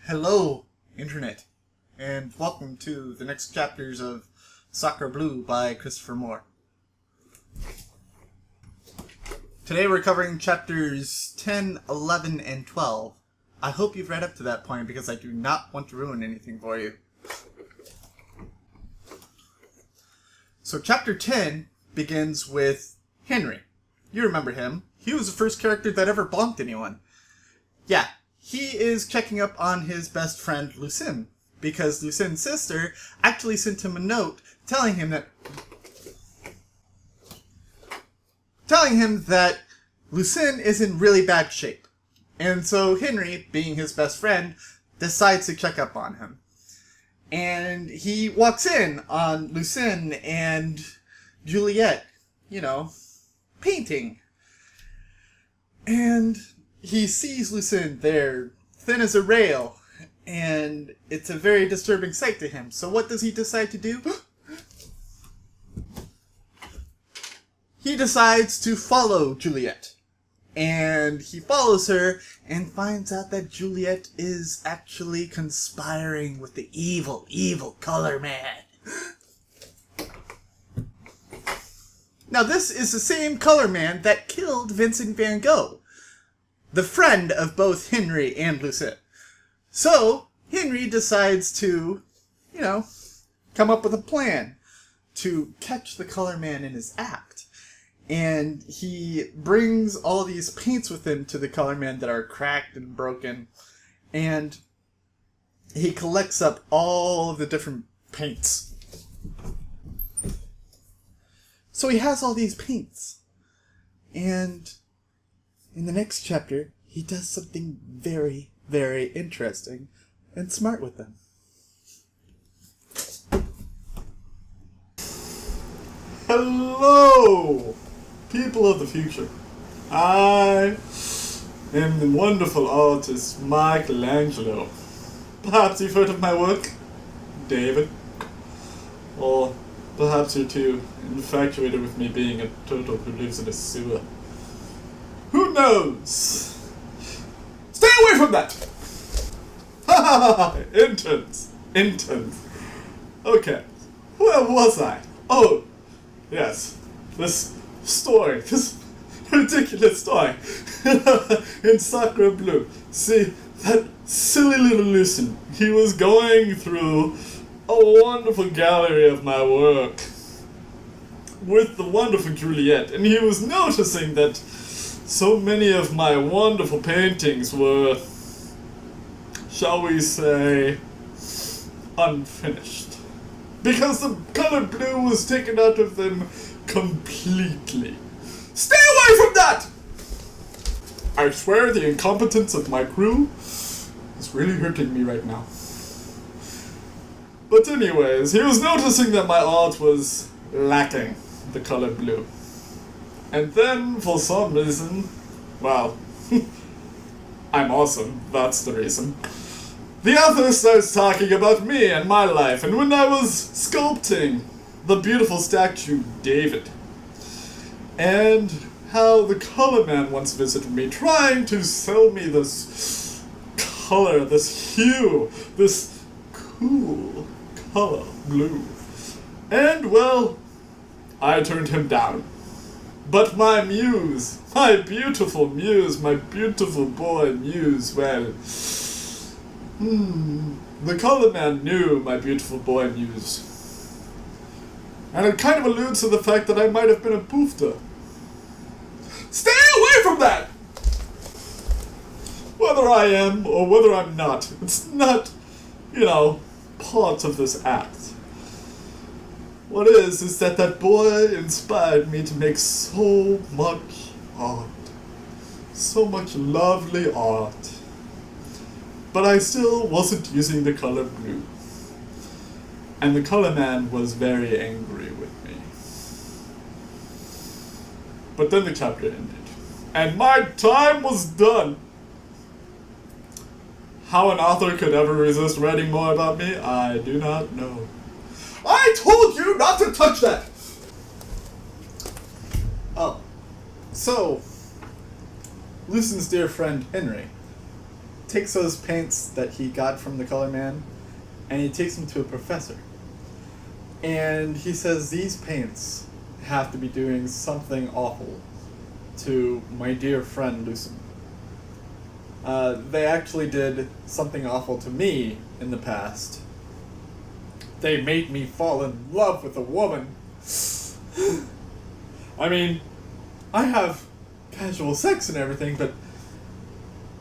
Hello, Internet, and welcome to the next chapters of Sacre Bleu by Christopher Moore. Today we're covering chapters 10, 11, and 12. I hope you've read up to that point because I do not want to ruin anything for you. So chapter 10 begins with Henry. You remember him. He was the first character that ever bonked anyone. Yeah. He is checking up on his best friend, Lucien, because Lucien's sister actually sent him a note telling him that Lucien is in really bad shape. And so Henry, being his best friend, decides to check up on him. And he walks in on Lucien and Juliet, painting. And he sees Lucien there, thin as a rail, and it's a very disturbing sight to him. So what does he decide to do? He decides to follow Juliet. And he follows her and finds out that Juliet is actually conspiring with the evil, evil Color Man. Now this is the same Color Man that killed Vincent van Gogh, the friend of both Henry and Lucien. So, Henry decides to, come up with a plan to catch the Color Man in his act. And he brings all these paints with him to the Color Man that are cracked and broken. And he collects up all of the different paints. So he has all these paints. And in the next chapter, he does something very, very interesting and smart with them. Hello, people of the future. I am the wonderful artist Michelangelo. Perhaps you've heard of my work, David. Or perhaps you're too infatuated with me being a turtle who lives in a sewer. Who knows? Stay away from that! Ha ha ha! Interns. Okay, where was I? Oh, yes. This ridiculous story in Sacre Bleu. See, that silly little Lucien, he was going through a wonderful gallery of my work with the wonderful Juliet, and he was noticing that so many of my wonderful paintings were, shall we say, unfinished. Because the color blue was taken out of them completely. Stay away from that! I swear the incompetence of my crew is really hurting me right now. But anyways, he was noticing that my art was lacking the color blue. And then, for some reason, well, I'm awesome, that's the reason. The author starts talking about me and my life, and when I was sculpting the beautiful statue David, and how the Color Man once visited me, trying to sell me this color, this hue, this cool color blue. And, well, I turned him down. But my muse, my beautiful boy muse, well, the Color Man knew my beautiful boy muse. And it kind of alludes to the fact that I might have been a POOFTER. Stay away from that! Whether I am or whether I'm not, it's not, part of this act. What is that boy inspired me to make so much art. So much lovely art. But I still wasn't using the color blue. And the Color Man was very angry with me. But then the chapter ended. And my time was done. How an author could ever resist writing more about me, I do not know. I told you not to touch that! Oh. So, Lucien's dear friend Henry takes those paints that he got from the color man, and he takes them to a professor. And he says, these paints have to be doing something awful to my dear friend Lucien. They actually did something awful to me in the past. They made me fall in love with a woman. I mean, I have casual sex and everything, but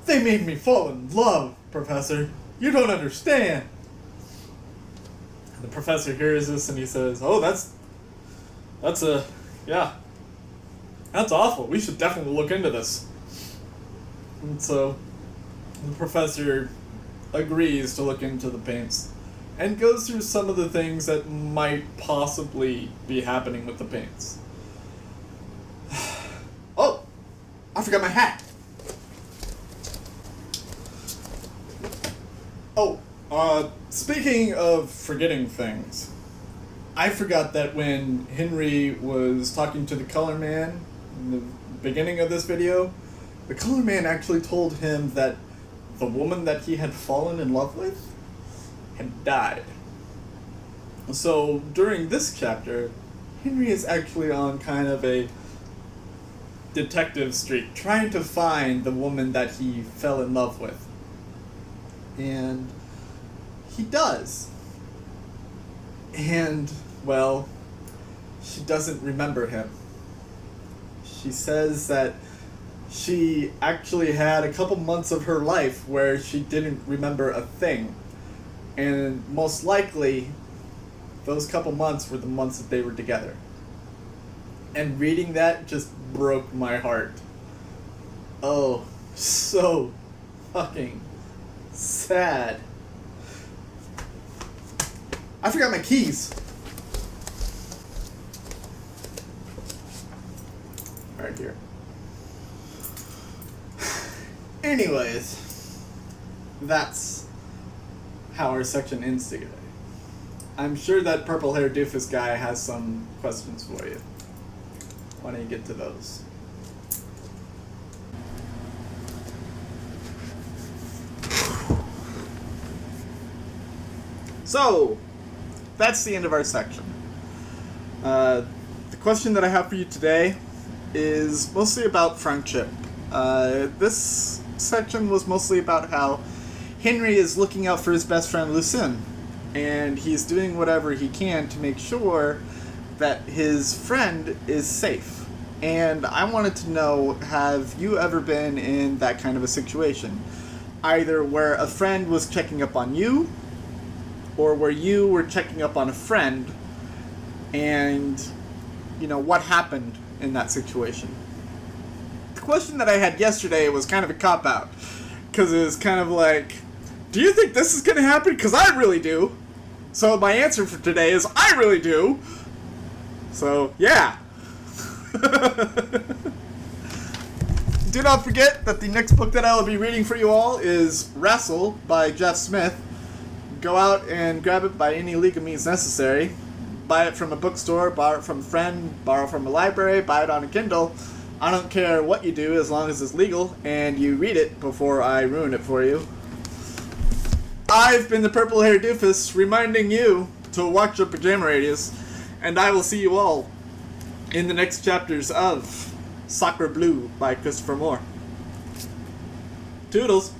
they made me fall in love, Professor. You don't understand. The professor hears this and he says, oh, that's awful. We should definitely look into this. And so the professor agrees to look into the paints and goes through some of the things that might possibly be happening with the paints. Oh, I forgot my hat. Oh, speaking of forgetting things, I forgot that when Henry was talking to the color man in the beginning of this video, the color man actually told him that the woman that he had fallen in love with had died. So during this chapter, Henry is actually on kind of a detective streak, trying to find the woman that he fell in love with. And he does. And, well, she doesn't remember him. She says that she actually had a couple months of her life where she didn't remember a thing. And most likely, those couple months were the months that they were together. And reading that just broke my heart. Oh, so fucking sad. I forgot my keys. Right here. Anyways, that's how our section ends today. I'm sure that purple hair doofus guy has some questions for you. Why don't you get to those? So, that's the end of our section. The question that I have for you today is mostly about friendship. This section was mostly about how Henry is looking out for his best friend Lucien, and he's doing whatever he can to make sure that his friend is safe. And I wanted to know, have you ever been in that kind of a situation? Either where a friend was checking up on you, or where you were checking up on a friend, and, you know, what happened in that situation. The question that I had yesterday was kind of a cop-out, because it was kind of like, do you think this is going to happen? Because I really do. So my answer for today is, I really do. So, yeah. Do not forget that the next book that I will be reading for you all is Wrestle by Jeff Smith. Go out and grab it by any legal means necessary. Buy it from a bookstore, borrow it from a friend, borrow it from a library, buy it on a Kindle. I don't care what you do as long as it's legal and you read it before I ruin it for you. I've been the Purple Hair Doofus, reminding you to watch your pajama radius, and I will see you all in the next chapters of Sacre Bleu by Christopher Moore. Toodles!